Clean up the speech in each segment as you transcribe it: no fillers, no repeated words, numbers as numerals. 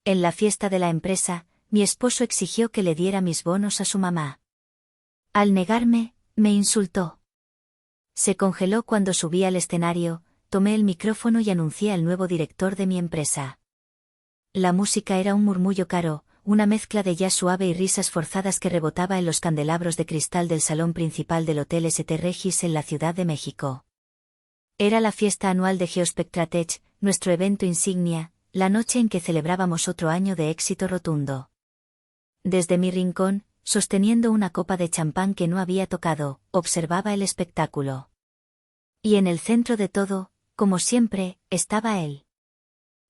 En la fiesta de la empresa, mi esposo exigió que le diera mis bonos a su mamá. Al negarme, me insultó. Se congeló cuando subí al escenario, tomé el micrófono y anuncié al nuevo director de mi empresa. La música era un murmullo caro, una mezcla de jazz suave y risas forzadas que rebotaba en los candelabros de cristal del salón principal del Hotel St. Regis en la Ciudad de México. Era la fiesta anual de Geospectratech, nuestro evento insignia, la noche en que celebrábamos otro año de éxito rotundo. Desde mi rincón, sosteniendo una copa de champán que no había tocado, observaba el espectáculo. Y en el centro de todo, como siempre, estaba él.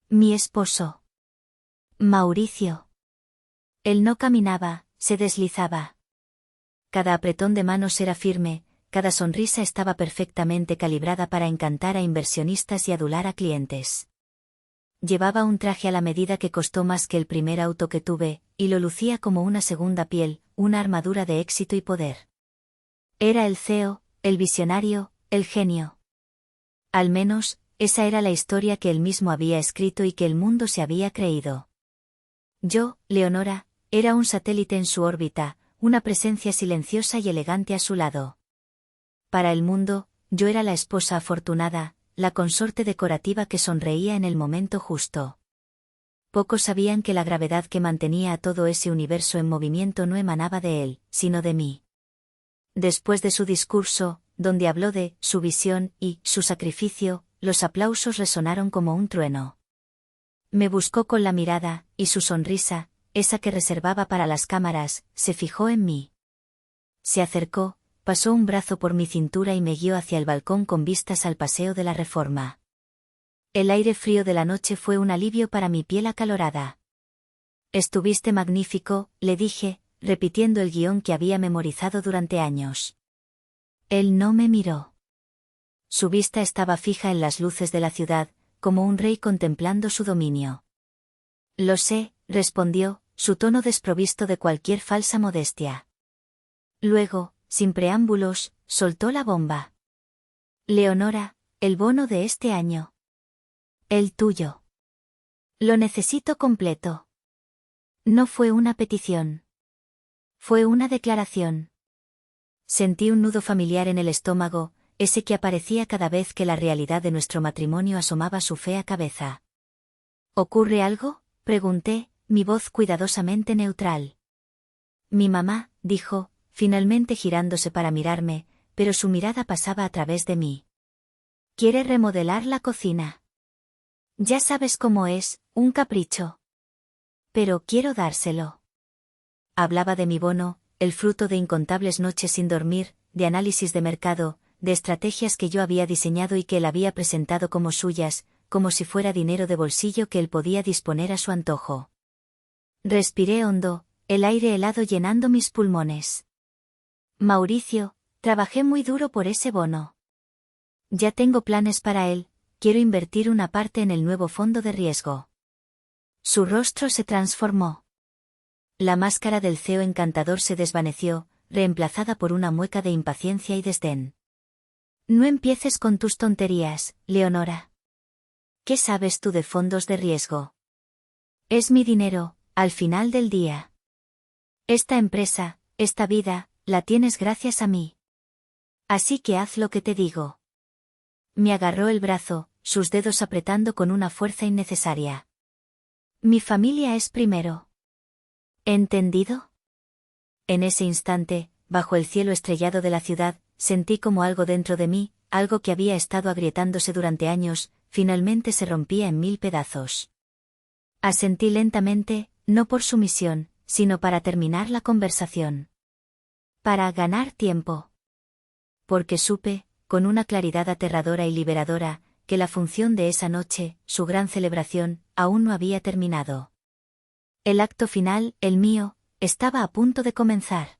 Mi esposo. Mauricio. Él no caminaba, se deslizaba. Cada apretón de manos era firme, cada sonrisa estaba perfectamente calibrada para encantar a inversionistas y adular a clientes. Llevaba un traje a la medida que costó más que el primer auto que tuve, y lo lucía como una segunda piel, una armadura de éxito y poder. Era el CEO, el visionario, el genio. Al menos, esa era la historia que él mismo había escrito y que el mundo se había creído. Yo, Leonora, era un satélite en su órbita, una presencia silenciosa y elegante a su lado. Para el mundo, yo era la esposa afortunada, la consorte decorativa que sonreía en el momento justo. Pocos sabían que la gravedad que mantenía a todo ese universo en movimiento no emanaba de él, sino de mí. Después de su discurso, donde habló de su visión y su sacrificio, los aplausos resonaron como un trueno. Me buscó con la mirada, y su sonrisa, esa que reservaba para las cámaras, se fijó en mí. Se acercó, pasó un brazo por mi cintura y me guió hacia el balcón con vistas al Paseo de la Reforma. El aire frío de la noche fue un alivio para mi piel acalorada. Estuviste magnífico, le dije, repitiendo el guión que había memorizado durante años. Él no me miró. Su vista estaba fija en las luces de la ciudad, como un rey contemplando su dominio. Lo sé, respondió, su tono desprovisto de cualquier falsa modestia. Luego, sin preámbulos, soltó la bomba. Leonora, el bono de este año. El tuyo. Lo necesito completo. No fue una petición. Fue una declaración. Sentí un nudo familiar en el estómago, ese que aparecía cada vez que la realidad de nuestro matrimonio asomaba su fea cabeza. ¿Ocurre algo?, pregunté, mi voz cuidadosamente neutral. Mi mamá, dijo, finalmente girándose para mirarme, pero su mirada pasaba a través de mí. Quiere remodelar la cocina. Ya sabes cómo es, un capricho. Pero quiero dárselo. Hablaba de mi bono, el fruto de incontables noches sin dormir, de análisis de mercado, de estrategias que yo había diseñado y que él había presentado como suyas, como si fuera dinero de bolsillo que él podía disponer a su antojo. Respiré hondo, el aire helado llenando mis pulmones. Mauricio, trabajé muy duro por ese bono. Ya tengo planes para él, quiero invertir una parte en el nuevo fondo de riesgo. Su rostro se transformó. La máscara del CEO encantador se desvaneció, reemplazada por una mueca de impaciencia y desdén. No empieces con tus tonterías, Leonora. ¿Qué sabes tú de fondos de riesgo? Es mi dinero, al final del día. Esta empresa, esta vida, la tienes gracias a mí. Así que haz lo que te digo. Me agarró el brazo, sus dedos apretando con una fuerza innecesaria. Mi familia es primero. ¿Entendido? En ese instante, bajo el cielo estrellado de la ciudad, sentí como algo dentro de mí, algo que había estado agrietándose durante años, finalmente se rompía en mil pedazos. Asentí lentamente, no por sumisión, sino para terminar la conversación. Para ganar tiempo. Porque supe, con una claridad aterradora y liberadora, que la función de esa noche, su gran celebración, aún no había terminado. El acto final, el mío, estaba a punto de comenzar.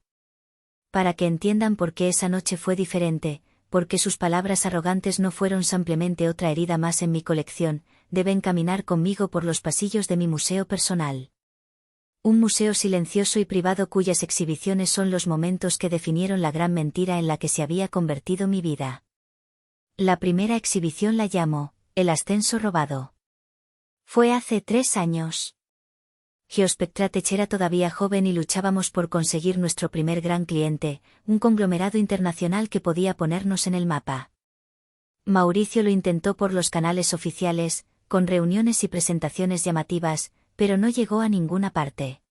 Para que entiendan por qué esa noche fue diferente, porque sus palabras arrogantes no fueron simplemente otra herida más en mi colección, deben caminar conmigo por los pasillos de mi museo personal. Un museo silencioso y privado cuyas exhibiciones son los momentos que definieron la gran mentira en la que se había convertido mi vida. La primera exhibición la llamo, El ascenso robado. Fue hace 3 años. Geospectratech era todavía joven y luchábamos por conseguir nuestro primer gran cliente, un conglomerado internacional que podía ponernos en el mapa. Mauricio lo intentó por los canales oficiales, con reuniones y presentaciones llamativas, pero no llegó a ninguna parte.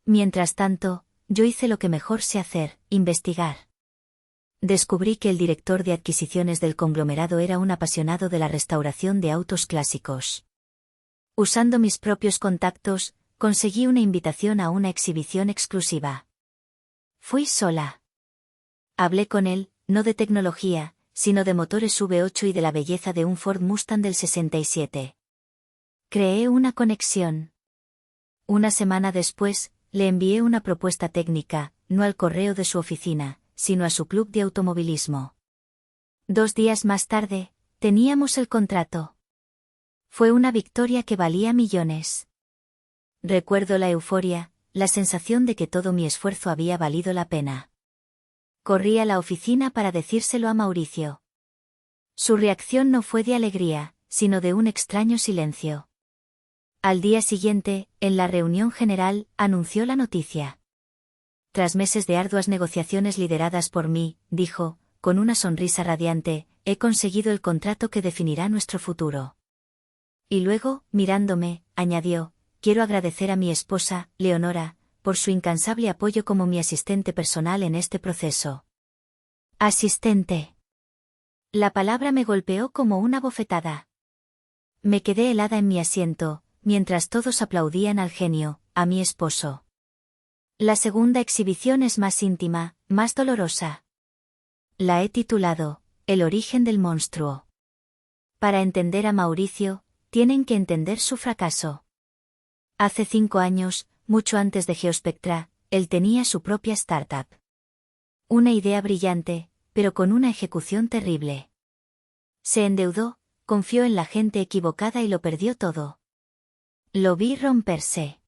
Mientras tanto, yo hice lo que mejor sé hacer, investigar. Descubrí que el director de adquisiciones del conglomerado era un apasionado de la restauración de autos clásicos. Usando mis propios contactos, conseguí una invitación a una exhibición exclusiva. Fui sola. Hablé con él, no de tecnología, sino de motores V8 y de la belleza de un Ford Mustang del 67. Creé una conexión. Una semana después, le envié una propuesta técnica, no al correo de su oficina, sino a su club de automovilismo. 2 días más tarde, teníamos el contrato. Fue una victoria que valía millones. Recuerdo la euforia, la sensación de que todo mi esfuerzo había valido la pena. Corrí a la oficina para decírselo a Mauricio. Su reacción no fue de alegría, sino de un extraño silencio. Al día siguiente, en la reunión general, anunció la noticia. Tras meses de arduas negociaciones lideradas por mí, dijo, con una sonrisa radiante, he conseguido el contrato que definirá nuestro futuro. Y luego, mirándome, añadió, quiero agradecer a mi esposa, Leonora, por su incansable apoyo como mi asistente personal en este proceso. Asistente. La palabra me golpeó como una bofetada. Me quedé helada en mi asiento, mientras todos aplaudían al genio, a mi esposo. La segunda exhibición es más íntima, más dolorosa. La he titulado, El origen del monstruo. Para entender a Mauricio, tienen que entender su fracaso. Hace 5 años, mucho antes de Geospectra, él tenía su propia startup. Una idea brillante, pero con una ejecución terrible. Se endeudó, confió en la gente equivocada y lo perdió todo. Lo vi romperse.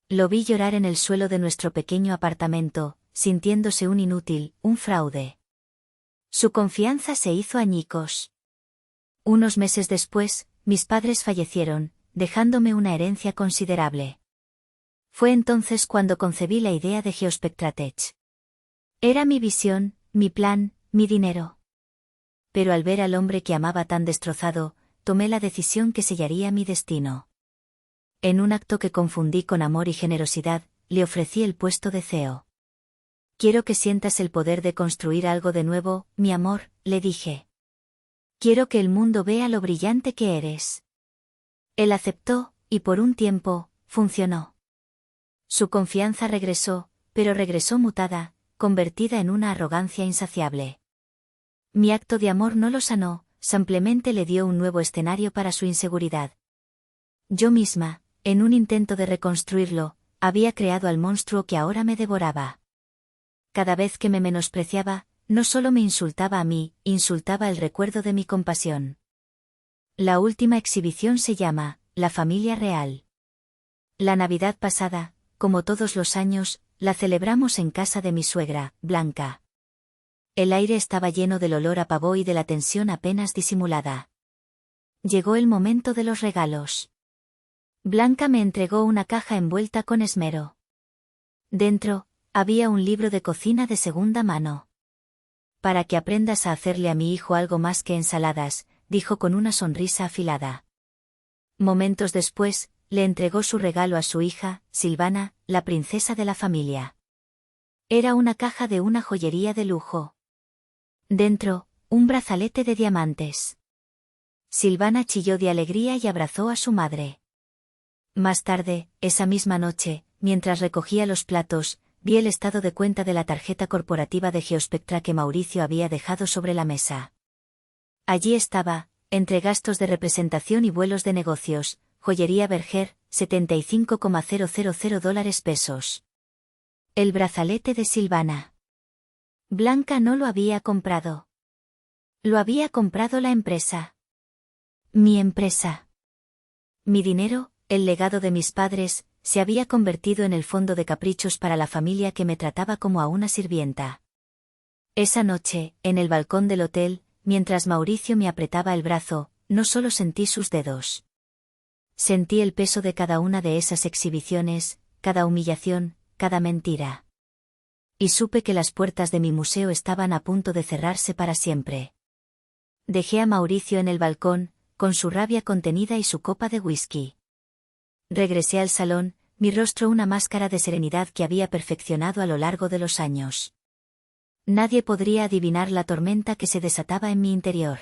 Lo vi llorar en el suelo de nuestro pequeño apartamento, sintiéndose un inútil, un fraude. Su confianza se hizo añicos. Unos meses después, mis padres fallecieron, dejándome una herencia considerable. Fue entonces cuando concebí la idea de Geospectratech. Era mi visión, mi plan, mi dinero. Pero al ver al hombre que amaba tan destrozado, tomé la decisión que sellaría mi destino. En un acto que confundí con amor y generosidad, le ofrecí el puesto de CEO. Quiero que sientas el poder de construir algo de nuevo, mi amor, le dije. Quiero que el mundo vea lo brillante que eres. Él aceptó, y por un tiempo, funcionó. Su confianza regresó, pero regresó mutada, convertida en una arrogancia insaciable. Mi acto de amor no lo sanó, simplemente le dio un nuevo escenario para su inseguridad. Yo misma, en un intento de reconstruirlo, había creado al monstruo que ahora me devoraba. Cada vez que me menospreciaba, no solo me insultaba a mí, insultaba el recuerdo de mi compasión. La última exhibición se llama, La familia real. La Navidad pasada, como todos los años, la celebramos en casa de mi suegra, Blanca. El aire estaba lleno del olor a pavó y de la tensión apenas disimulada. Llegó el momento de los regalos. Blanca me entregó una caja envuelta con esmero. Dentro, había un libro de cocina de segunda mano. Para que aprendas a hacerle a mi hijo algo más que ensaladas, dijo con una sonrisa afilada. Momentos después, le entregó su regalo a su hija, Silvana, la princesa de la familia. Era una caja de una joyería de lujo. Dentro, un brazalete de diamantes. Silvana chilló de alegría y abrazó a su madre. Más tarde, esa misma noche, mientras recogía los platos, vi el estado de cuenta de la tarjeta corporativa de Geospectra que Mauricio había dejado sobre la mesa. Allí estaba, entre gastos de representación y vuelos de negocios, joyería Berger, $75,000. El brazalete de Silvana. Blanca no lo había comprado. Lo había comprado la empresa. Mi empresa. Mi dinero, el legado de mis padres, se había convertido en el fondo de caprichos para la familia que me trataba como a una sirvienta. Esa noche, en el balcón del hotel, mientras Mauricio me apretaba el brazo, no solo sentí sus dedos. Sentí el peso de cada una de esas exhibiciones, cada humillación, cada mentira. Y supe que las puertas de mi museo estaban a punto de cerrarse para siempre. Dejé a Mauricio en el balcón, con su rabia contenida y su copa de whisky. Regresé al salón, mi rostro una máscara de serenidad que había perfeccionado a lo largo de los años. Nadie podría adivinar la tormenta que se desataba en mi interior.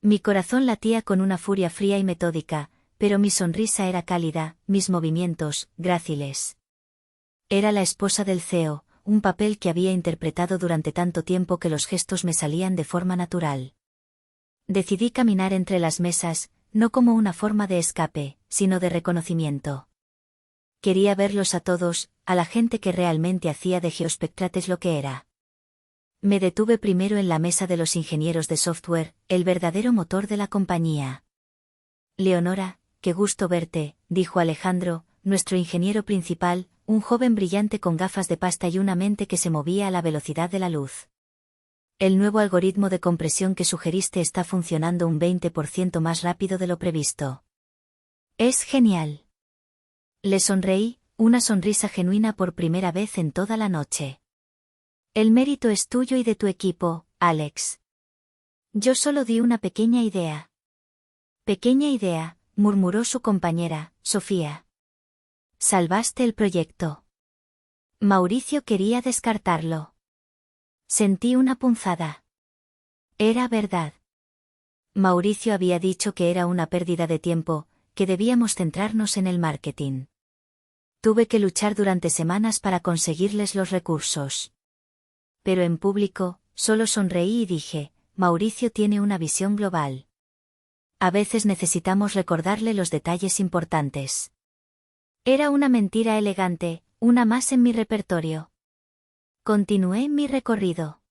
Mi corazón latía con una furia fría y metódica, pero mi sonrisa era cálida, mis movimientos, gráciles. Era la esposa del CEO, un papel que había interpretado durante tanto tiempo que los gestos me salían de forma natural. Decidí caminar entre las mesas, no como una forma de escape, sino de reconocimiento. Quería verlos a todos, a la gente que realmente hacía de Geospectrates lo que era. Me detuve primero en la mesa de los ingenieros de software, el verdadero motor de la compañía. Leonora, qué gusto verte, dijo Alejandro, nuestro ingeniero principal, un joven brillante con gafas de pasta y una mente que se movía a la velocidad de la luz. El nuevo algoritmo de compresión que sugeriste está funcionando un 20% más rápido de lo previsto. Es genial. Le sonreí, una sonrisa genuina por primera vez en toda la noche. El mérito es tuyo y de tu equipo, Alex. Yo solo di una pequeña idea. Pequeña idea, murmuró su compañera, Sofía. Salvaste el proyecto. Mauricio quería descartarlo. Sentí una punzada. Era verdad. Mauricio había dicho que era una pérdida de tiempo, que debíamos centrarnos en el marketing. Tuve que luchar durante semanas para conseguirles los recursos. Pero en público, solo sonreí y dije, Mauricio tiene una visión global. A veces necesitamos recordarle los detalles importantes. Era una mentira elegante, una más en mi repertorio. Continué mi recorrido.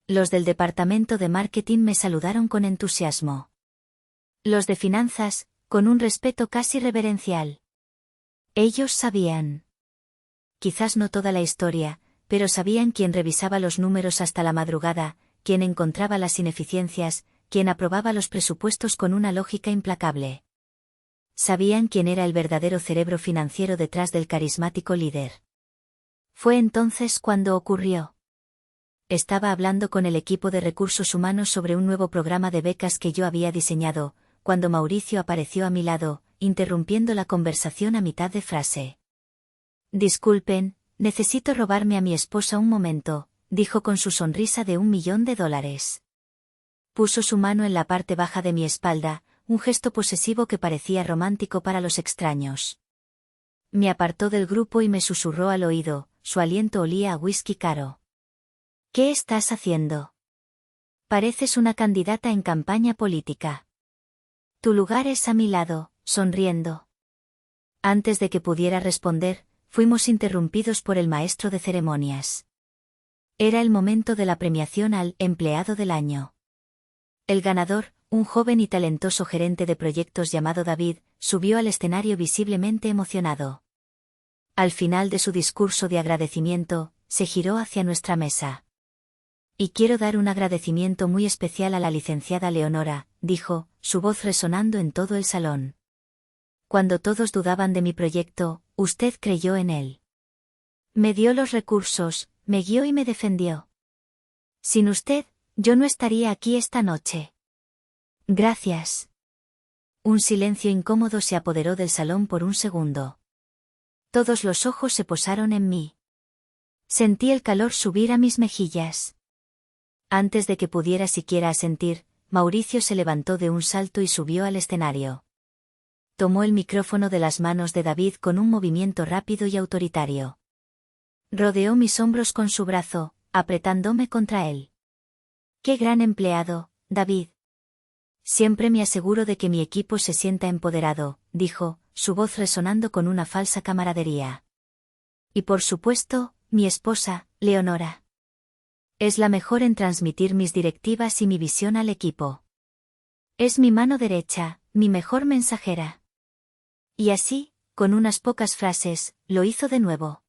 Los del departamento de marketing me saludaron con entusiasmo. Los de finanzas, con un respeto casi reverencial. Ellos sabían. Quizás no toda la historia, pero sabían quién revisaba los números hasta la madrugada, quién encontraba las ineficiencias, quién aprobaba los presupuestos con una lógica implacable. Sabían quién era el verdadero cerebro financiero detrás del carismático líder. Fue entonces cuando ocurrió. Estaba hablando con el equipo de recursos humanos sobre un nuevo programa de becas que yo había diseñado, cuando Mauricio apareció a mi lado, interrumpiendo la conversación a mitad de frase. Disculpen, necesito robarme a mi esposa un momento, dijo con su sonrisa de $1.000.000. Puso su mano en la parte baja de mi espalda, un gesto posesivo que parecía romántico para los extraños. Me apartó del grupo y me susurró al oído, su aliento olía a whisky caro. ¿Qué estás haciendo? Pareces una candidata en campaña política. Tu lugar es a mi lado, sonriendo. Antes de que pudiera responder, fuimos interrumpidos por el maestro de ceremonias. Era el momento de la premiación al empleado del año. El ganador, un joven y talentoso gerente de proyectos llamado David, subió al escenario visiblemente emocionado. Al final de su discurso de agradecimiento, se giró hacia nuestra mesa. Y quiero dar un agradecimiento muy especial a la licenciada Leonora, dijo, su voz resonando en todo el salón. Cuando todos dudaban de mi proyecto, usted creyó en él. Me dio los recursos, me guió y me defendió. Sin usted, yo no estaría aquí esta noche. Gracias. Un silencio incómodo se apoderó del salón por un segundo. Todos los ojos se posaron en mí. Sentí el calor subir a mis mejillas. Antes de que pudiera siquiera asentir, Mauricio se levantó de un salto y subió al escenario. Tomó el micrófono de las manos de David con un movimiento rápido y autoritario. Rodeó mis hombros con su brazo, apretándome contra él. ¡Qué gran empleado, David! Siempre me aseguro de que mi equipo se sienta empoderado, dijo, su voz resonando con una falsa camaradería. Y por supuesto, mi esposa, Leonora. Es la mejor en transmitir mis directivas y mi visión al equipo. Es mi mano derecha, mi mejor mensajera. Y así, con unas pocas frases, lo hizo de nuevo.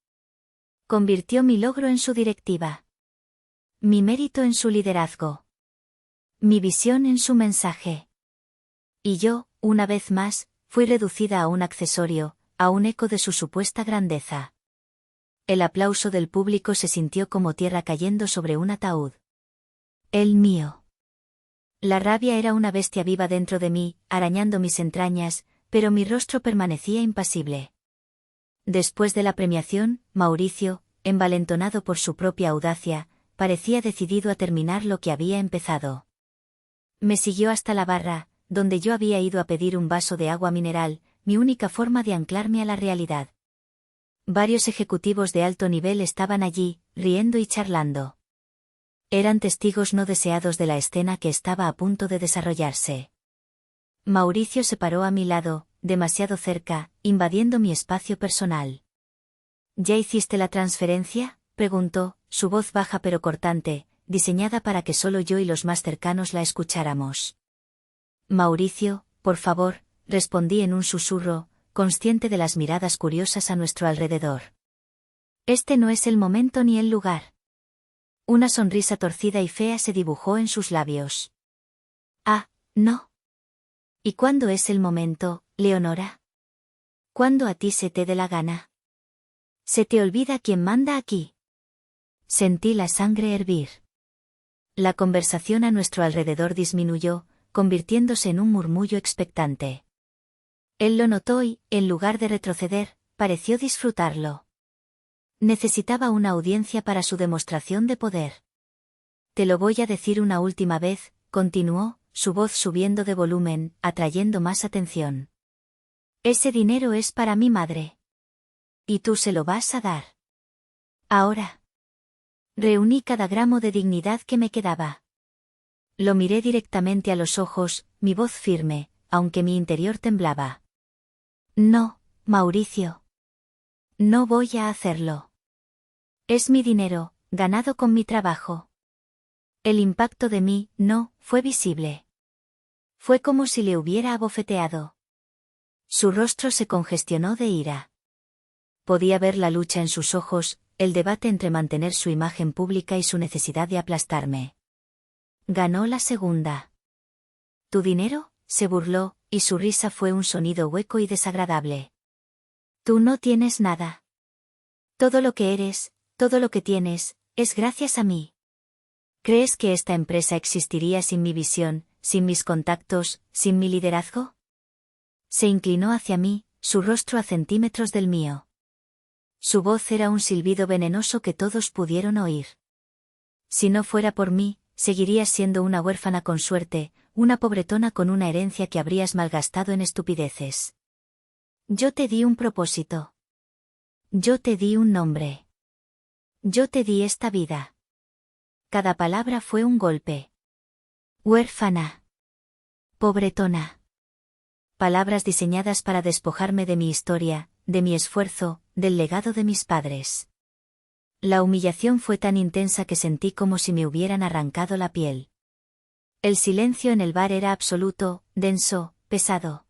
Convirtió mi logro en su directiva. Mi mérito en su liderazgo. Mi visión en su mensaje. Y yo, una vez más, Fui reducida a un accesorio, a un eco de su supuesta grandeza. El aplauso del público se sintió como tierra cayendo sobre un ataúd. El mío. La rabia era una bestia viva dentro de mí, arañando mis entrañas, pero mi rostro permanecía impasible. Después de la premiación, Mauricio, envalentonado por su propia audacia, parecía decidido a terminar lo que había empezado. Me siguió hasta la barra, donde yo había ido a pedir un vaso de agua mineral, mi única forma de anclarme a la realidad. Varios ejecutivos de alto nivel estaban allí, riendo y charlando. Eran testigos no deseados de la escena que estaba a punto de desarrollarse. Mauricio se paró a mi lado, demasiado cerca, invadiendo mi espacio personal. ¿Ya hiciste la transferencia?, preguntó, su voz baja pero cortante, diseñada para que solo yo y los más cercanos la escucháramos. Mauricio, por favor, respondí en un susurro, consciente de las miradas curiosas a nuestro alrededor. Este no es el momento ni el lugar. Una sonrisa torcida y fea se dibujó en sus labios. Ah, no. ¿Y cuándo es el momento, Leonora? ¿Cuándo a ti se te dé la gana? Se te olvida quién manda aquí. Sentí la sangre hervir. La conversación a nuestro alrededor disminuyó, convirtiéndose en un murmullo expectante. Él lo notó y, en lugar de retroceder, pareció disfrutarlo. Necesitaba una audiencia para su demostración de poder. Te lo voy a decir una última vez, continuó, su voz subiendo de volumen, atrayendo más atención. Ese dinero es para mi madre. Y tú se lo vas a dar. Ahora. Reuní cada gramo de dignidad que me quedaba. Lo miré directamente a los ojos, mi voz firme, aunque mi interior temblaba. No, Mauricio. No voy a hacerlo. Es mi dinero, ganado con mi trabajo. El impacto de mí, no, fue visible. Fue como si le hubiera abofeteado. Su rostro se congestionó de ira. Podía ver la lucha en sus ojos, el debate entre mantener su imagen pública y su necesidad de aplastarme. Ganó la segunda. ¿Tu dinero?, se burló, y su risa fue un sonido hueco y desagradable. Tú no tienes nada. Todo lo que eres, todo lo que tienes, es gracias a mí. ¿Crees que esta empresa existiría sin mi visión, sin mis contactos, sin mi liderazgo? Se inclinó hacia mí, su rostro a centímetros del mío. Su voz era un silbido venenoso que todos pudieron oír. Si no fuera por mí, seguirías siendo una huérfana con suerte, una pobretona con una herencia que habrías malgastado en estupideces. Yo te di un propósito. Yo te di un nombre. Yo te di esta vida. Cada palabra fue un golpe. Huérfana. Pobretona. Palabras diseñadas para despojarme de mi historia, de mi esfuerzo, del legado de mis padres. La humillación fue tan intensa que sentí como si me hubieran arrancado la piel. El silencio en el bar era absoluto, denso, pesado.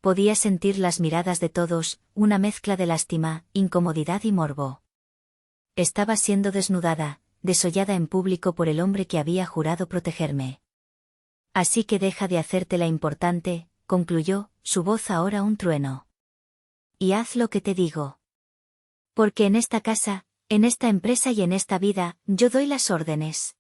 Podía sentir las miradas de todos, una mezcla de lástima, incomodidad y morbo. Estaba siendo desnudada, desollada en público por el hombre que había jurado protegerme. Así que deja de hacerte la importante, concluyó, su voz ahora un trueno. Y haz lo que te digo. Porque en esta casa, en esta empresa y en esta vida, yo doy las órdenes.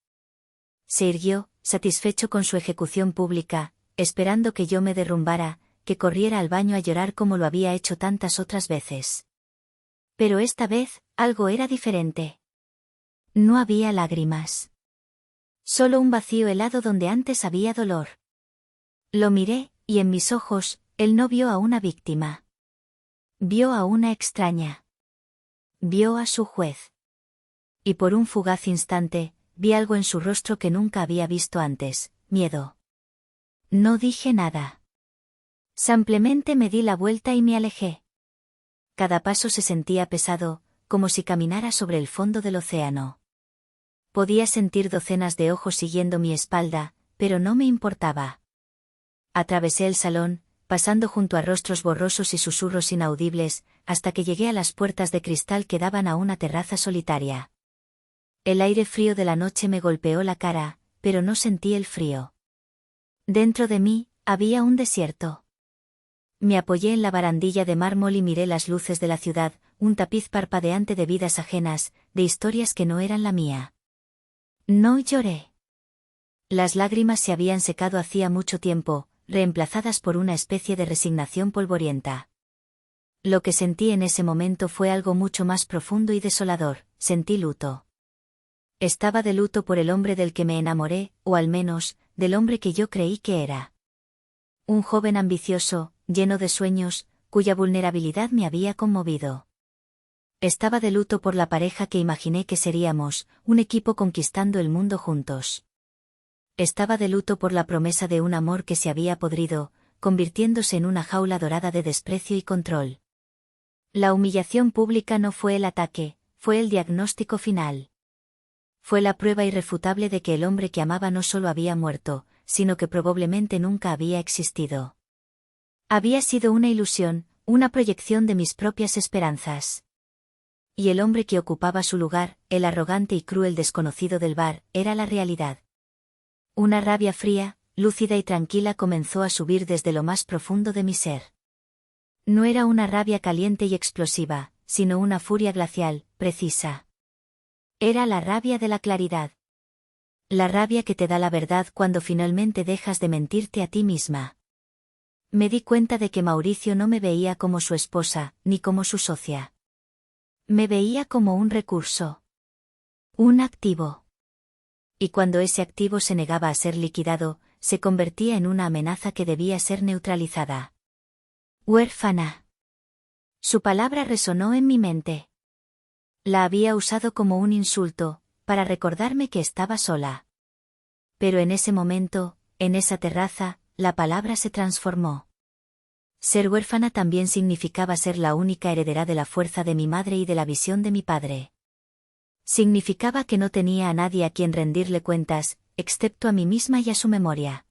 Se irguió, satisfecho con su ejecución pública, esperando que yo me derrumbara, que corriera al baño a llorar como lo había hecho tantas otras veces. Pero esta vez, algo era diferente. No había lágrimas. Solo un vacío helado donde antes había dolor. Lo miré, y en mis ojos, él no vio a una víctima. Vio a una extraña. Vio a su juez. Y por un fugaz instante, vi algo en su rostro que nunca había visto antes, miedo. No dije nada. Simplemente me di la vuelta y me alejé. Cada paso se sentía pesado, como si caminara sobre el fondo del océano. Podía sentir docenas de ojos siguiendo mi espalda, pero no me importaba. Atravesé el salón, pasando junto a rostros borrosos y susurros inaudibles, hasta que llegué a las puertas de cristal que daban a una terraza solitaria. El aire frío de la noche me golpeó la cara, pero no sentí el frío. Dentro de mí, había un desierto. Me apoyé en la barandilla de mármol y miré las luces de la ciudad, un tapiz parpadeante de vidas ajenas, de historias que no eran la mía. No lloré. Las lágrimas se habían secado hacía mucho tiempo, reemplazadas por una especie de resignación polvorienta. Lo que sentí en ese momento fue algo mucho más profundo y desolador, sentí luto. Estaba de luto por el hombre del que me enamoré, o al menos, del hombre que yo creí que era. Un joven ambicioso, lleno de sueños, cuya vulnerabilidad me había conmovido. Estaba de luto por la pareja que imaginé que seríamos, un equipo conquistando el mundo juntos. Estaba de luto por la promesa de un amor que se había podrido, convirtiéndose en una jaula dorada de desprecio y control. La humillación pública no fue el ataque, fue el diagnóstico final. Fue la prueba irrefutable de que el hombre que amaba no solo había muerto, sino que probablemente nunca había existido. Había sido una ilusión, una proyección de mis propias esperanzas. Y el hombre que ocupaba su lugar, el arrogante y cruel desconocido del bar, era la realidad. Una rabia fría, lúcida y tranquila comenzó a subir desde lo más profundo de mi ser. No era una rabia caliente y explosiva, sino una furia glacial, precisa. Era la rabia de la claridad. La rabia que te da la verdad cuando finalmente dejas de mentirte a ti misma. Me di cuenta de que Mauricio no me veía como su esposa, ni como su socia. Me veía como un recurso. Un activo. Y cuando ese activo se negaba a ser liquidado, se convertía en una amenaza que debía ser neutralizada. Huérfana. Su palabra resonó en mi mente. La había usado como un insulto, para recordarme que estaba sola. Pero en ese momento, en esa terraza, la palabra se transformó. Ser huérfana también significaba ser la única heredera de la fuerza de mi madre y de la visión de mi padre. Significaba que no tenía a nadie a quien rendirle cuentas, excepto a mí misma y a su memoria.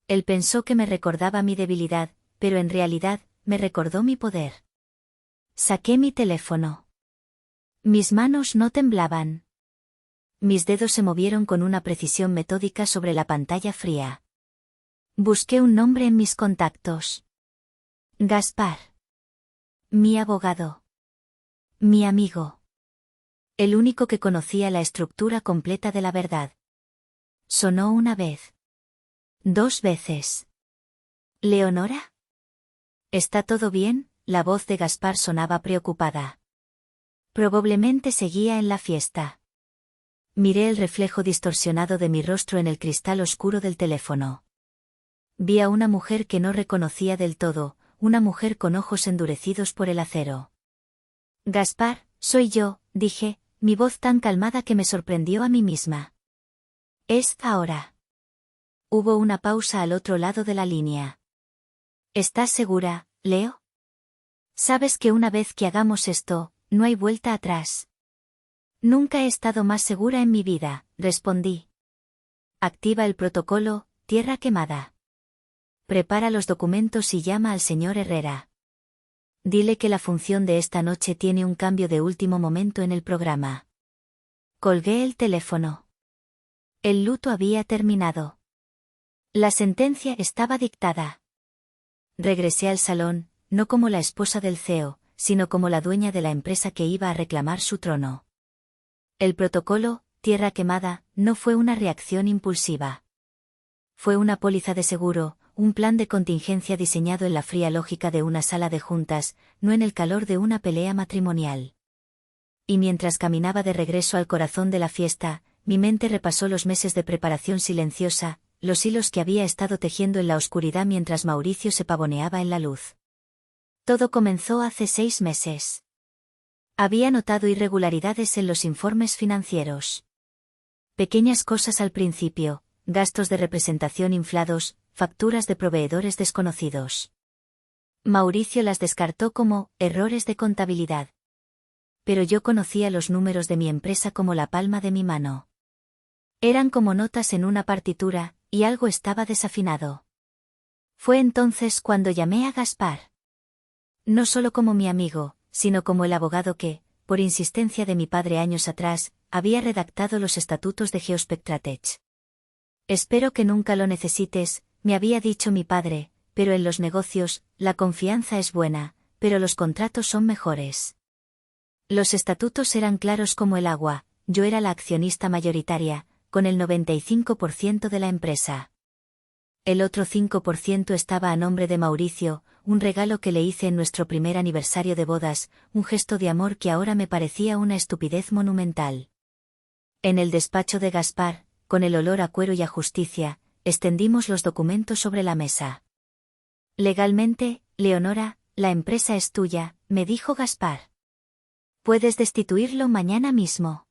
Él pensó que me recordaba mi debilidad, pero en realidad, me recordó mi poder. Saqué mi teléfono. Mis manos no temblaban. Mis dedos se movieron con una precisión metódica sobre la pantalla fría. Busqué un nombre en mis contactos. Gaspar. Mi abogado. Mi amigo. El único que conocía la estructura completa de la verdad. Sonó una vez. 2 veces. ¿Leonora? ¿Está todo bien? La voz de Gaspar sonaba preocupada. Probablemente seguía en la fiesta. Miré el reflejo distorsionado de mi rostro en el cristal oscuro del teléfono. Vi a una mujer que no reconocía del todo, una mujer con ojos endurecidos por el acero. Gaspar, soy yo, dije, mi voz tan calmada que me sorprendió a mí misma. Es ahora. Hubo una pausa al otro lado de la línea. ¿Estás segura, Leo? Sabes que una vez que hagamos esto, no hay vuelta atrás. Nunca he estado más segura en mi vida, respondí. Activa el protocolo, tierra quemada. Prepara los documentos y llama al señor Herrera. Dile que la función de esta noche tiene un cambio de último momento en el programa. Colgué el teléfono. El luto había terminado. La sentencia estaba dictada. Regresé al salón, no como la esposa del CEO, sino como la dueña de la empresa que iba a reclamar su trono. El protocolo, tierra quemada, no fue una reacción impulsiva. Fue una póliza de seguro, un plan de contingencia diseñado en la fría lógica de una sala de juntas, no en el calor de una pelea matrimonial. Y mientras caminaba de regreso al corazón de la fiesta, mi mente repasó los meses de preparación silenciosa, los hilos que había estado tejiendo en la oscuridad mientras Mauricio se pavoneaba en la luz. Todo comenzó hace 6 meses. Había notado irregularidades en los informes financieros. Pequeñas cosas al principio, gastos de representación inflados, facturas de proveedores desconocidos. Mauricio las descartó como errores de contabilidad. Pero yo conocía los números de mi empresa como la palma de mi mano. Eran como notas en una partitura, y algo estaba desafinado. Fue entonces cuando llamé a Gaspar. No solo como mi amigo, sino como el abogado que, por insistencia de mi padre años atrás, había redactado los estatutos de Geospectratech. Espero que nunca lo necesites, me había dicho mi padre, pero en los negocios, la confianza es buena, pero los contratos son mejores. Los estatutos eran claros como el agua, yo era la accionista mayoritaria, con el 95% de la empresa. El otro 5% estaba a nombre de Mauricio, un regalo que le hice en nuestro primer aniversario de bodas, un gesto de amor que ahora me parecía una estupidez monumental. En el despacho de Gaspar, con el olor a cuero y a justicia, extendimos los documentos sobre la mesa. Legalmente, Leonora, la empresa es tuya, me dijo Gaspar. Puedes destituirlo mañana mismo.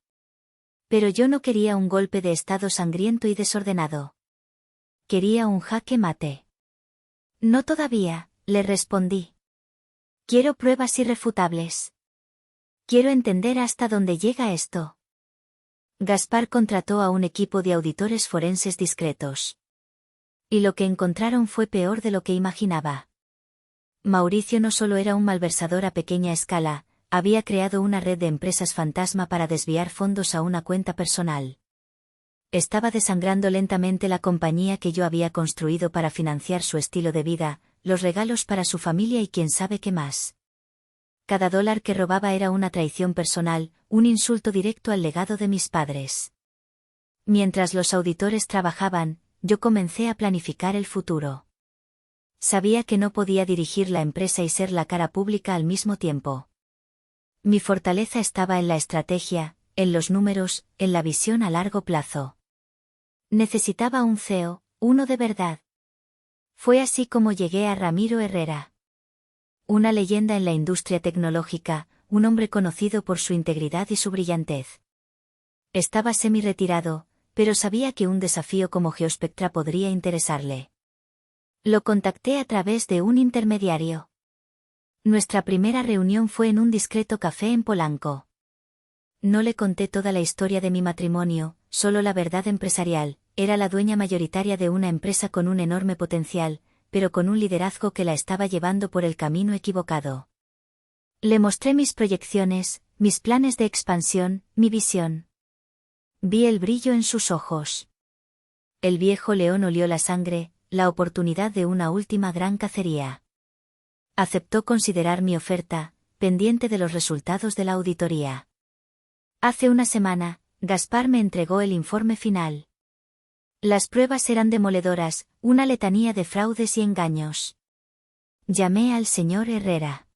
Pero yo no quería un golpe de estado sangriento y desordenado. Quería un jaque mate. No todavía, le respondí. Quiero pruebas irrefutables. Quiero entender hasta dónde llega esto. Gaspar contrató a un equipo de auditores forenses discretos. Y lo que encontraron fue peor de lo que imaginaba. Mauricio no solo era un malversador a pequeña escala, había creado una red de empresas fantasma para desviar fondos a una cuenta personal. Estaba desangrando lentamente la compañía que yo había construido para financiar su estilo de vida, los regalos para su familia y quién sabe qué más. Cada dólar que robaba era una traición personal, un insulto directo al legado de mis padres. Mientras los auditores trabajaban, yo comencé a planificar el futuro. Sabía que no podía dirigir la empresa y ser la cara pública al mismo tiempo. Mi fortaleza estaba en la estrategia, en los números, en la visión a largo plazo. Necesitaba un CEO, uno de verdad. Fue así como llegué a Ramiro Herrera. Una leyenda en la industria tecnológica, un hombre conocido por su integridad y su brillantez. Estaba semi-retirado, pero sabía que un desafío como Geospectra podría interesarle. Lo contacté a través de un intermediario. Nuestra primera reunión fue en un discreto café en Polanco. No le conté toda la historia de mi matrimonio, solo la verdad empresarial. Era la dueña mayoritaria de una empresa con un enorme potencial, pero con un liderazgo que la estaba llevando por el camino equivocado. Le mostré mis proyecciones, mis planes de expansión, mi visión. Vi el brillo en sus ojos. El viejo león olió la sangre, la oportunidad de una última gran cacería. Aceptó considerar mi oferta, pendiente de los resultados de la auditoría. Hace una semana, Gaspar me entregó el informe final. Las pruebas eran demoledoras, una letanía de fraudes y engaños. Llamé al señor Herrera.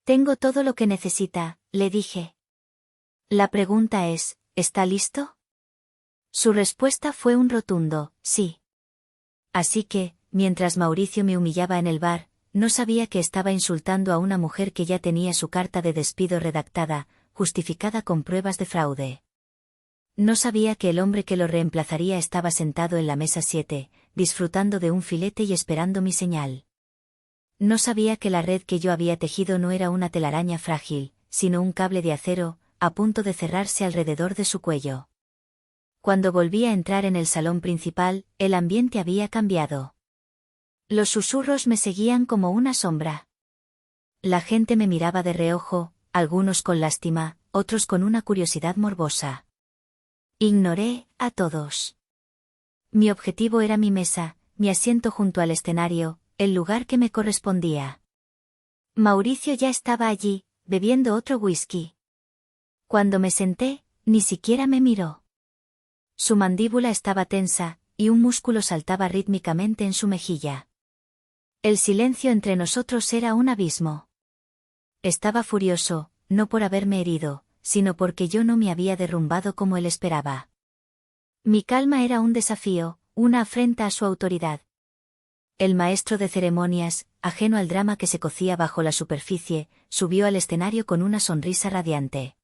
Tengo todo lo que necesita, le dije. La pregunta es, ¿está listo? Su respuesta fue un rotundo, sí. Así que, mientras Mauricio me humillaba en el bar, no sabía que estaba insultando a una mujer que ya tenía su carta de despido redactada, justificada con pruebas de fraude. No sabía que el hombre que lo reemplazaría estaba sentado en la mesa 7, disfrutando de un filete y esperando mi señal. No sabía que la red que yo había tejido no era una telaraña frágil, sino un cable de acero, a punto de cerrarse alrededor de su cuello. Cuando volví a entrar en el salón principal, el ambiente había cambiado. Los susurros me seguían como una sombra. La gente me miraba de reojo, algunos con lástima, otros con una curiosidad morbosa. Ignoré a todos. Mi objetivo era mi mesa, mi asiento junto al escenario, el lugar que me correspondía. Mauricio ya estaba allí, bebiendo otro whisky. Cuando me senté, ni siquiera me miró. Su mandíbula estaba tensa, y un músculo saltaba rítmicamente en su mejilla. El silencio entre nosotros era un abismo. Estaba furioso, no por haberme herido, sino porque yo no me había derrumbado como él esperaba. Mi calma era un desafío, una afrenta a su autoridad. El maestro de ceremonias, ajeno al drama que se cocía bajo la superficie, subió al escenario con una sonrisa radiante.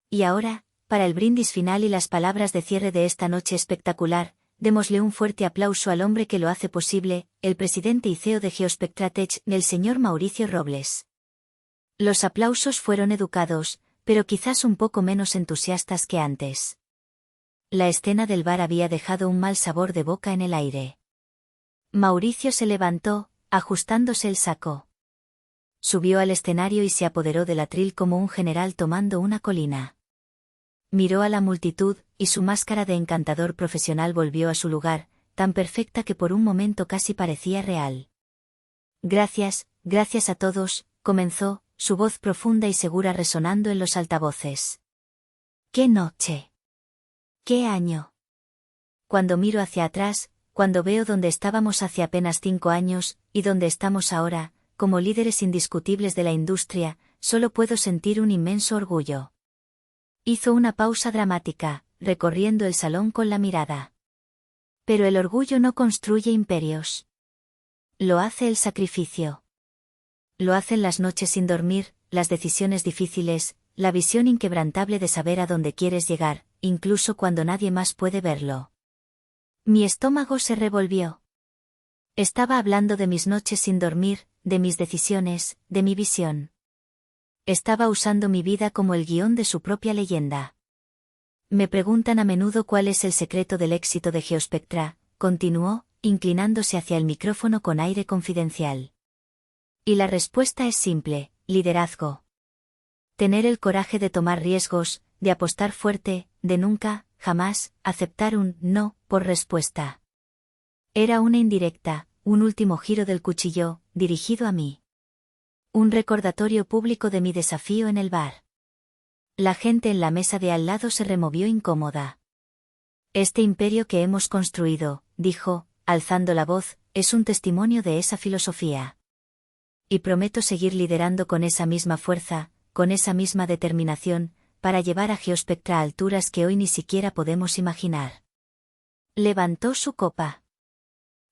Y ahora, para el brindis final y las palabras de cierre de esta noche espectacular, démosle un fuerte aplauso al hombre que lo hace posible, el presidente y CEO de Geospectra Tech, el señor Mauricio Robles. Los aplausos fueron educados, pero quizás un poco menos entusiastas que antes. La escena del bar había dejado un mal sabor de boca en el aire. Mauricio se levantó, ajustándose el saco. Subió al escenario y se apoderó del atril como un general tomando una colina. Miró a la multitud, y su máscara de encantador profesional volvió a su lugar, tan perfecta que por un momento casi parecía real. Gracias a todos, comenzó, su voz profunda y segura resonando en los altavoces. ¡Qué noche! ¡Qué año! Cuando miro hacia atrás, cuando veo dónde estábamos hace apenas 5 años, y dónde estamos ahora, como líderes indiscutibles de la industria, solo puedo sentir un inmenso orgullo. Hizo una pausa dramática, recorriendo el salón con la mirada. Pero el orgullo no construye imperios. Lo hace el sacrificio. Lo hacen las noches sin dormir, las decisiones difíciles, la visión inquebrantable de saber a dónde quieres llegar, incluso cuando nadie más puede verlo. Mi estómago se revolvió. Estaba hablando de mis noches sin dormir, de mis decisiones, de mi visión. Estaba usando mi vida como el guión de su propia leyenda. Me preguntan a menudo cuál es el secreto del éxito de Geospectra, continuó, inclinándose hacia el micrófono con aire confidencial. Y la respuesta es simple: liderazgo. Tener el coraje de tomar riesgos, de apostar fuerte, de nunca, jamás, aceptar un no por respuesta. Era una indirecta, un último giro del cuchillo, dirigido a mí. Un recordatorio público de mi desafío en el bar. La gente en la mesa de al lado se removió incómoda. Este imperio que hemos construido, dijo, alzando la voz, es un testimonio de esa filosofía. Y prometo seguir liderando con esa misma fuerza, con esa misma determinación, para llevar a Geospectra a alturas que hoy ni siquiera podemos imaginar. Levantó su copa.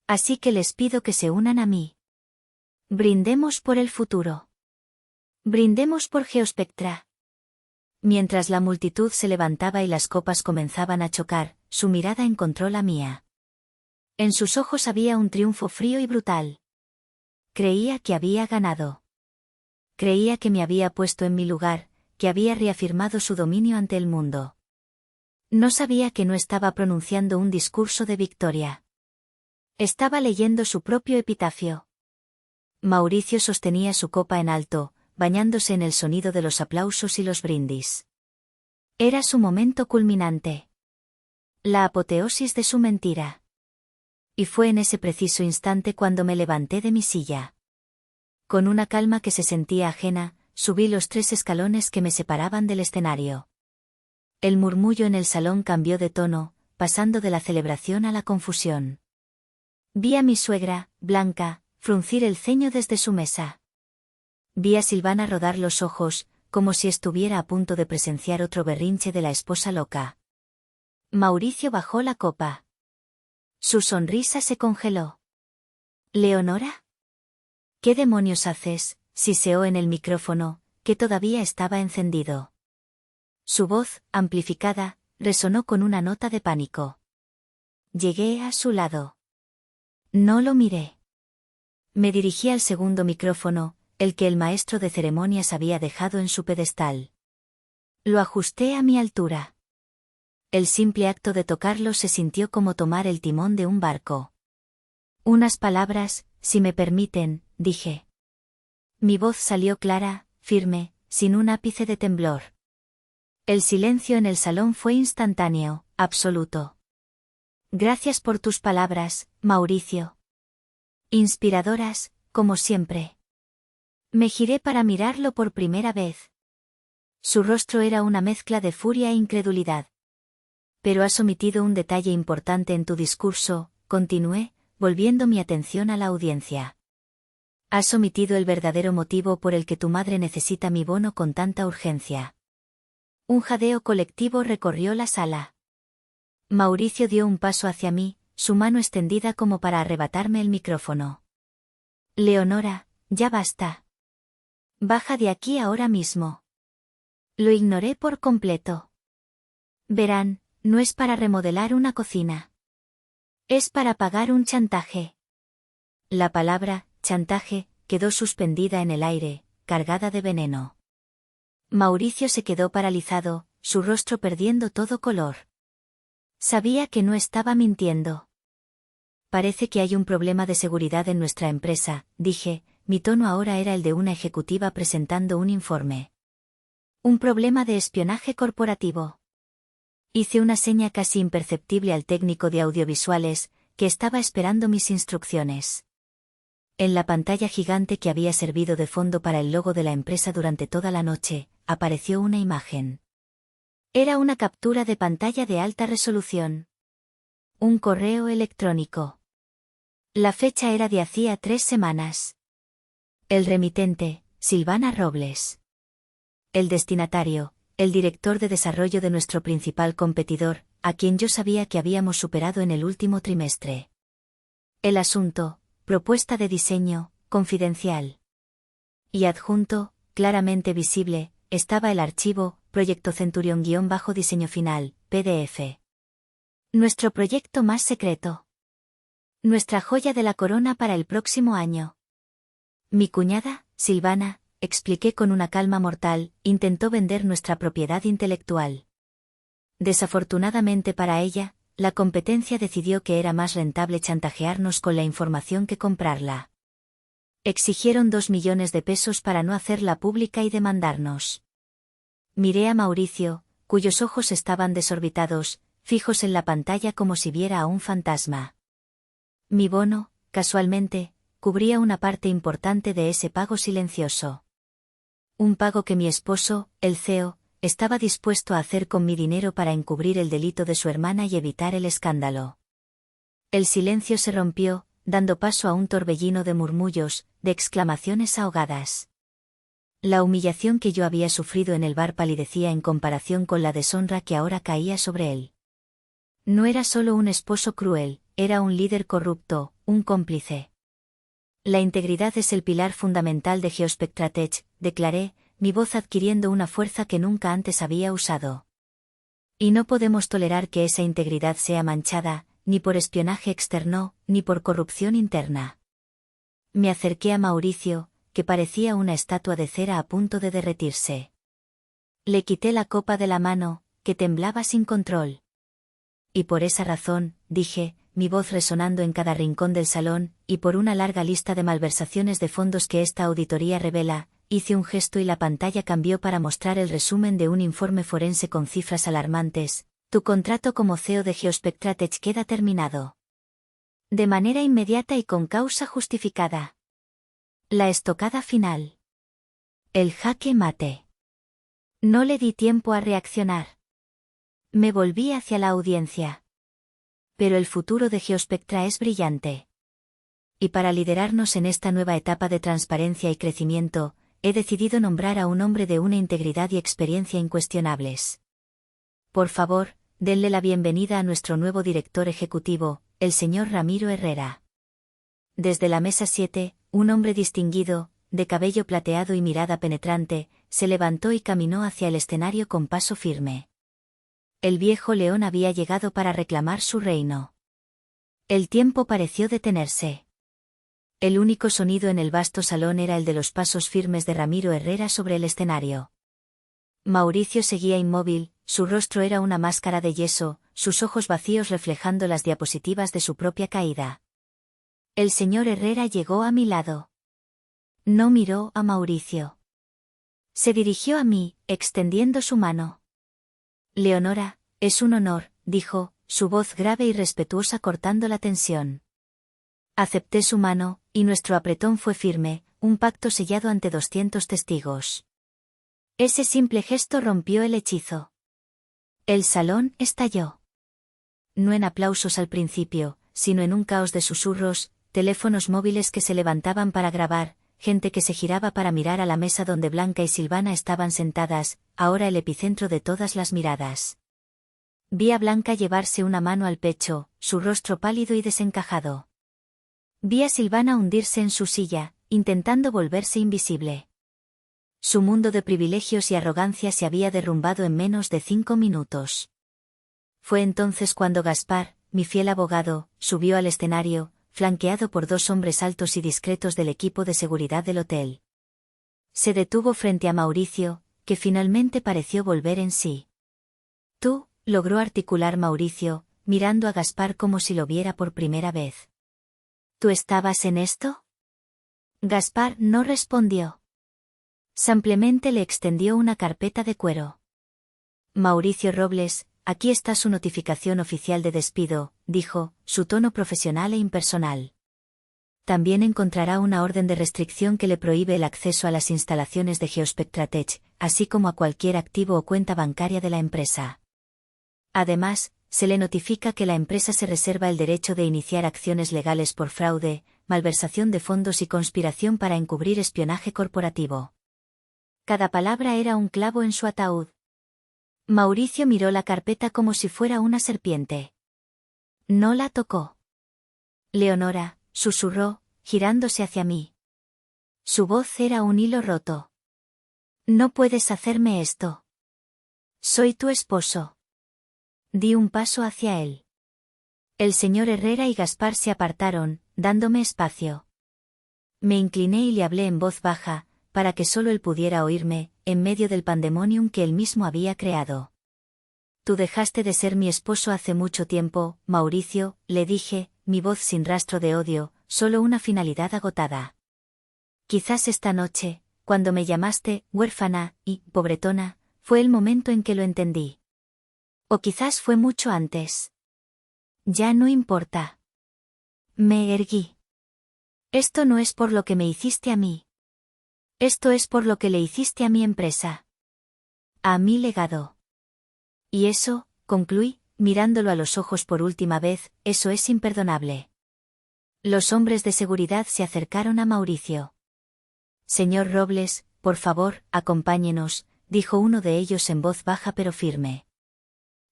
Así que les pido que se unan a mí. Brindemos por el futuro. Brindemos por Geospectra. Mientras la multitud se levantaba y las copas comenzaban a chocar, su mirada encontró la mía. En sus ojos había un triunfo frío y brutal. Creía que había ganado. Creía que me había puesto en mi lugar, que había reafirmado su dominio ante el mundo. No sabía que no estaba pronunciando un discurso de victoria. Estaba leyendo su propio epitafio. Mauricio sostenía su copa en alto, bañándose en el sonido de los aplausos y los brindis. Era su momento culminante. La apoteosis de su mentira. Y fue en ese preciso instante cuando me levanté de mi silla. Con una calma que se sentía ajena, subí los 3 escalones que me separaban del escenario. El murmullo en el salón cambió de tono, pasando de la celebración a la confusión. Vi a mi suegra, Blanca, fruncir el ceño desde su mesa. Vi a Silvana rodar los ojos, como si estuviera a punto de presenciar otro berrinche de la esposa loca. Mauricio bajó la copa. Su sonrisa se congeló. ¿Leonora? ¿Qué demonios haces?, siseó en el micrófono, que todavía estaba encendido. Su voz, amplificada, resonó con una nota de pánico. Llegué a su lado. No lo miré. Me dirigí al segundo micrófono, el que el maestro de ceremonias había dejado en su pedestal. Lo ajusté a mi altura. El simple acto de tocarlo se sintió como tomar el timón de un barco. Unas palabras, si me permiten, dije. Mi voz salió clara, firme, sin un ápice de temblor. El silencio en el salón fue instantáneo, absoluto. Gracias por tus palabras, Mauricio. Inspiradoras, como siempre. Me giré para mirarlo por primera vez. Su rostro era una mezcla de furia e incredulidad. Pero has omitido un detalle importante en tu discurso, continué, volviendo mi atención a la audiencia. Has omitido el verdadero motivo por el que tu madre necesita mi bono con tanta urgencia. Un jadeo colectivo recorrió la sala. Mauricio dio un paso hacia mí, su mano extendida como para arrebatarme el micrófono. Leonora, ya basta. Baja de aquí ahora mismo. Lo ignoré por completo. Verán, no es para remodelar una cocina. Es para pagar un chantaje. La palabra, chantaje, quedó suspendida en el aire, cargada de veneno. Mauricio se quedó paralizado, su rostro perdiendo todo color. Sabía que no estaba mintiendo. Parece que hay un problema de seguridad en nuestra empresa, dije, mi tono ahora era el de una ejecutiva presentando un informe. Un problema de espionaje corporativo. Hice una seña casi imperceptible al técnico de audiovisuales, que estaba esperando mis instrucciones. En la pantalla gigante que había servido de fondo para el logo de la empresa durante toda la noche, apareció una imagen. Era una captura de pantalla de alta resolución. Un correo electrónico. La fecha era de hacía 3 semanas. El remitente, Silvana Robles. El destinatario, el director de desarrollo de nuestro principal competidor, a quien yo sabía que habíamos superado en el último trimestre. El asunto, propuesta de diseño, confidencial. Y adjunto, claramente visible, estaba el archivo, Proyecto Centurion-diseño final, PDF. Nuestro proyecto más secreto. Nuestra joya de la corona para el próximo año. Mi cuñada, Silvana, expliqué con una calma mortal, intentó vender nuestra propiedad intelectual. Desafortunadamente para ella, la competencia decidió que era más rentable chantajearnos con la información que comprarla. Exigieron 2 millones de pesos para no hacerla pública y demandarnos. Miré a Mauricio, cuyos ojos estaban desorbitados, fijos en la pantalla como si viera a un fantasma. Mi bono, casualmente, cubría una parte importante de ese pago silencioso. Un pago que mi esposo, el CEO, estaba dispuesto a hacer con mi dinero para encubrir el delito de su hermana y evitar el escándalo. El silencio se rompió, dando paso a un torbellino de murmullos, de exclamaciones ahogadas. La humillación que yo había sufrido en el bar palidecía en comparación con la deshonra que ahora caía sobre él. No era solo un esposo cruel, era un líder corrupto, un cómplice. La integridad es el pilar fundamental de Geospectratech, declaré, mi voz adquiriendo una fuerza que nunca antes había usado. Y no podemos tolerar que esa integridad sea manchada, ni por espionaje externo, ni por corrupción interna. Me acerqué a Mauricio, que parecía una estatua de cera a punto de derretirse. Le quité la copa de la mano, que temblaba sin control. Y por esa razón, dije, mi voz resonando en cada rincón del salón, y por una larga lista de malversaciones de fondos que esta auditoría revela, hice un gesto y la pantalla cambió para mostrar el resumen de un informe forense con cifras alarmantes. Tu contrato como CEO de Geospectratech queda terminado. De manera inmediata y con causa justificada. La estocada final. El jaque mate. No le di tiempo a reaccionar. Me volví hacia la audiencia. Pero el futuro de Geospectra es brillante. Y para liderarnos en esta nueva etapa de transparencia y crecimiento, he decidido nombrar a un hombre de una integridad y experiencia incuestionables. Por favor, denle la bienvenida a nuestro nuevo director ejecutivo, el señor Ramiro Herrera. Desde la mesa 7, un hombre distinguido, de cabello plateado y mirada penetrante, se levantó y caminó hacia el escenario con paso firme. El viejo león había llegado para reclamar su reino. El tiempo pareció detenerse. El único sonido en el vasto salón era el de los pasos firmes de Ramiro Herrera sobre el escenario. Mauricio seguía inmóvil, su rostro era una máscara de yeso, sus ojos vacíos reflejando las diapositivas de su propia caída. El señor Herrera llegó a mi lado. No miró a Mauricio. Se dirigió a mí, extendiendo su mano. Leonora, es un honor, dijo, su voz grave y respetuosa cortando la tensión. Acepté su mano, y nuestro apretón fue firme, un pacto sellado ante 200 testigos. Ese simple gesto rompió el hechizo. El salón estalló. No en aplausos al principio, sino en un caos de susurros, teléfonos móviles que se levantaban para grabar, gente que se giraba para mirar a la mesa donde Blanca y Silvana estaban sentadas, ahora el epicentro de todas las miradas. Vi a Blanca llevarse una mano al pecho, su rostro pálido y desencajado. Vi a Silvana hundirse en su silla, intentando volverse invisible. Su mundo de privilegios y arrogancia se había derrumbado en menos de 5 minutos. Fue entonces cuando Gaspar, mi fiel abogado, subió al escenario, flanqueado por 2 hombres altos y discretos del equipo de seguridad del hotel. Se detuvo frente a Mauricio, que finalmente pareció volver en sí. «Tú», logró articular Mauricio, mirando a Gaspar como si lo viera por primera vez. «¿Tú estabas en esto?» Gaspar no respondió. Simplemente le extendió una carpeta de cuero. «Mauricio Robles, aquí está su notificación oficial de despido», dijo, su tono profesional e impersonal. también encontrará una orden de restricción que le prohíbe el acceso a las instalaciones de Geospectratech, así como a cualquier activo o cuenta bancaria de la empresa. Además, se le notifica que la empresa se reserva el derecho de iniciar acciones legales por fraude, malversación de fondos y conspiración para encubrir espionaje corporativo. Cada palabra era un clavo en su ataúd. Mauricio miró la carpeta como si fuera una serpiente. No la tocó. Leonora, susurró, girándose hacia mí. Su voz era un hilo roto. No puedes hacerme esto. Soy tu esposo. Di un paso hacia él. El señor Herrera y Gaspar se apartaron, dándome espacio. Me incliné y le hablé en voz baja, para que solo él pudiera oírme, en medio del pandemonium que él mismo había creado. Tú dejaste de ser mi esposo hace mucho tiempo, Mauricio, le dije, mi voz sin rastro de odio, solo una finalidad agotada. Quizás esta noche, cuando me llamaste, huérfana, y, pobretona, fue el momento en que lo entendí. O quizás fue mucho antes. Ya no importa. Me erguí. Esto no es por lo que me hiciste a mí. Esto es por lo que le hiciste a mi empresa. A mi legado. Y eso, concluí, mirándolo a los ojos por última vez, eso es imperdonable. Los hombres de seguridad se acercaron a Mauricio. Señor Robles, por favor, acompáñenos, dijo uno de ellos en voz baja pero firme.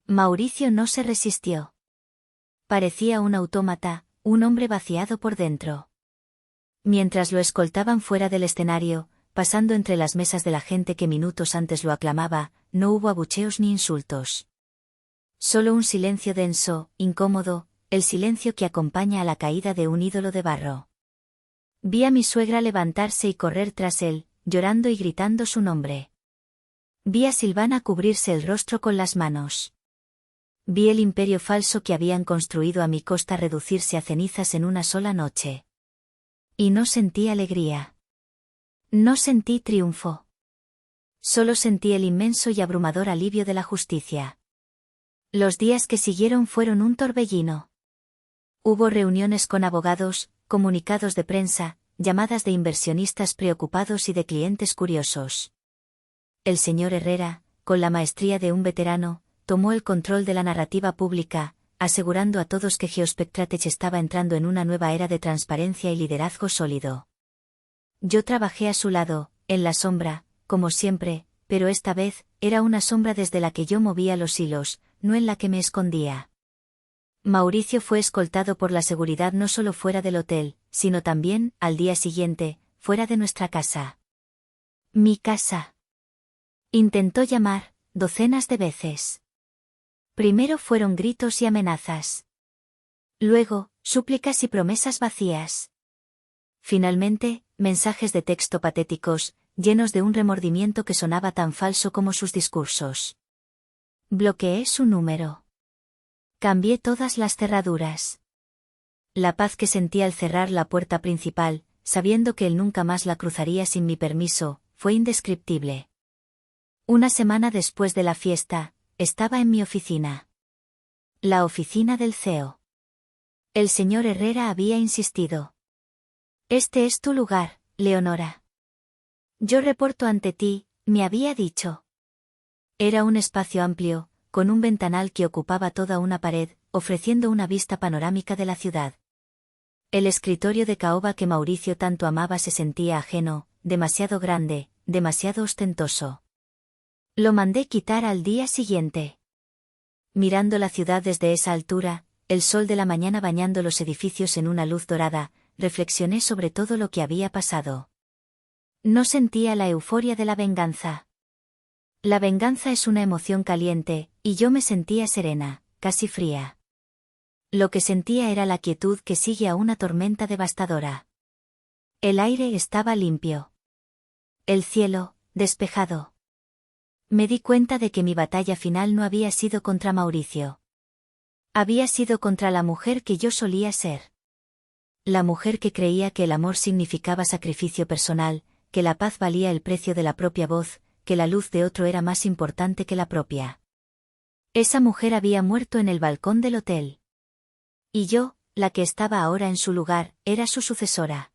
Mauricio no se resistió. Parecía un autómata, un hombre vaciado por dentro. Mientras lo escoltaban fuera del escenario, pasando entre las mesas de la gente que minutos antes lo aclamaba, no hubo abucheos ni insultos. Solo un silencio denso, incómodo, el silencio que acompaña a la caída de un ídolo de barro. Vi a mi suegra levantarse y correr tras él, llorando y gritando su nombre. Vi a Silvana cubrirse el rostro con las manos. Vi el imperio falso que habían construido a mi costa reducirse a cenizas en una sola noche. Y no sentí alegría. No sentí triunfo. Solo sentí el inmenso y abrumador alivio de la justicia. Los días que siguieron fueron un torbellino. Hubo reuniones con abogados, comunicados de prensa, llamadas de inversionistas preocupados y de clientes curiosos. El señor Herrera, con la maestría de un veterano, tomó el control de la narrativa pública, asegurando a todos que Geospectratech estaba entrando en una nueva era de transparencia y liderazgo sólido. Yo trabajé a su lado, en la sombra, como siempre, pero esta vez, era una sombra desde la que yo movía los hilos, no en la que me escondía. Mauricio fue escoltado por la seguridad no solo fuera del hotel, sino también, al día siguiente, fuera de nuestra casa. Mi casa. Intentó llamar, docenas de veces. Primero fueron gritos y amenazas. Luego, súplicas y promesas vacías. Finalmente, mensajes de texto patéticos, llenos de un remordimiento que sonaba tan falso como sus discursos. Bloqueé su número. Cambié todas las cerraduras. La paz que sentí al cerrar la puerta principal, sabiendo que él nunca más la cruzaría sin mi permiso, fue indescriptible. Una semana después de la fiesta, estaba en mi oficina. La oficina del CEO. El señor Herrera había insistido. Este es tu lugar, Leonora. Yo reporto ante ti, me había dicho. Era un espacio amplio, con un ventanal que ocupaba toda una pared, ofreciendo una vista panorámica de la ciudad. El escritorio de caoba que Mauricio tanto amaba se sentía ajeno, demasiado grande, demasiado ostentoso. Lo mandé quitar al día siguiente. Mirando la ciudad desde esa altura, el sol de la mañana bañando los edificios en una luz dorada, reflexioné sobre todo lo que había pasado. No sentía la euforia de la venganza. La venganza es una emoción caliente, y yo me sentía serena, casi fría. Lo que sentía era la quietud que sigue a una tormenta devastadora. El aire estaba limpio. El cielo, despejado. Me di cuenta de que mi batalla final no había sido contra Mauricio. Había sido contra la mujer que yo solía ser. La mujer que creía que el amor significaba sacrificio personal, que la paz valía el precio de la propia voz, que la luz de otro era más importante que la propia. Esa mujer había muerto en el balcón del hotel. Y yo, la que estaba ahora en su lugar, era su sucesora.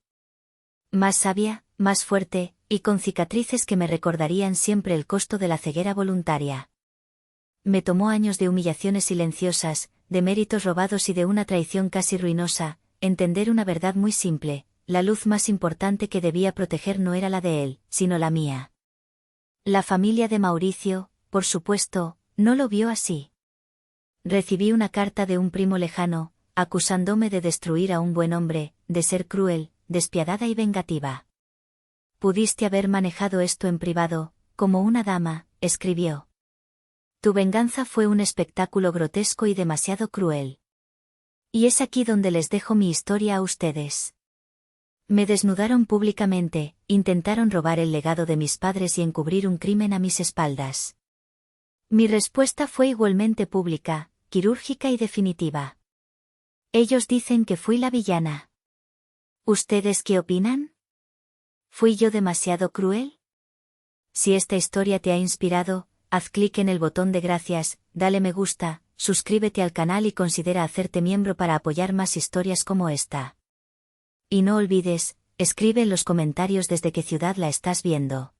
Más sabia, más fuerte, y con cicatrices que me recordarían siempre el costo de la ceguera voluntaria. Me tomó años de humillaciones silenciosas, de méritos robados y de una traición casi ruinosa, entender una verdad muy simple: la luz más importante que debía proteger no era la de él, sino la mía. La familia de Mauricio, por supuesto, no lo vio así. Recibí una carta de un primo lejano, acusándome de destruir a un buen hombre, de ser cruel, despiadada y vengativa. Pudiste haber manejado esto en privado, como una dama, escribió. Tu venganza fue un espectáculo grotesco y demasiado cruel. Y es aquí donde les dejo mi historia a ustedes. Me desnudaron públicamente, intentaron robar el legado de mis padres y encubrir un crimen a mis espaldas. Mi respuesta fue igualmente pública, quirúrgica y definitiva. Ellos dicen que fui la villana. ¿Ustedes qué opinan? ¿Fui yo demasiado cruel? Si esta historia te ha inspirado, haz clic en el botón de gracias, dale me gusta, suscríbete al canal y considera hacerte miembro para apoyar más historias como esta. Y no olvides, escribe en los comentarios desde qué ciudad la estás viendo.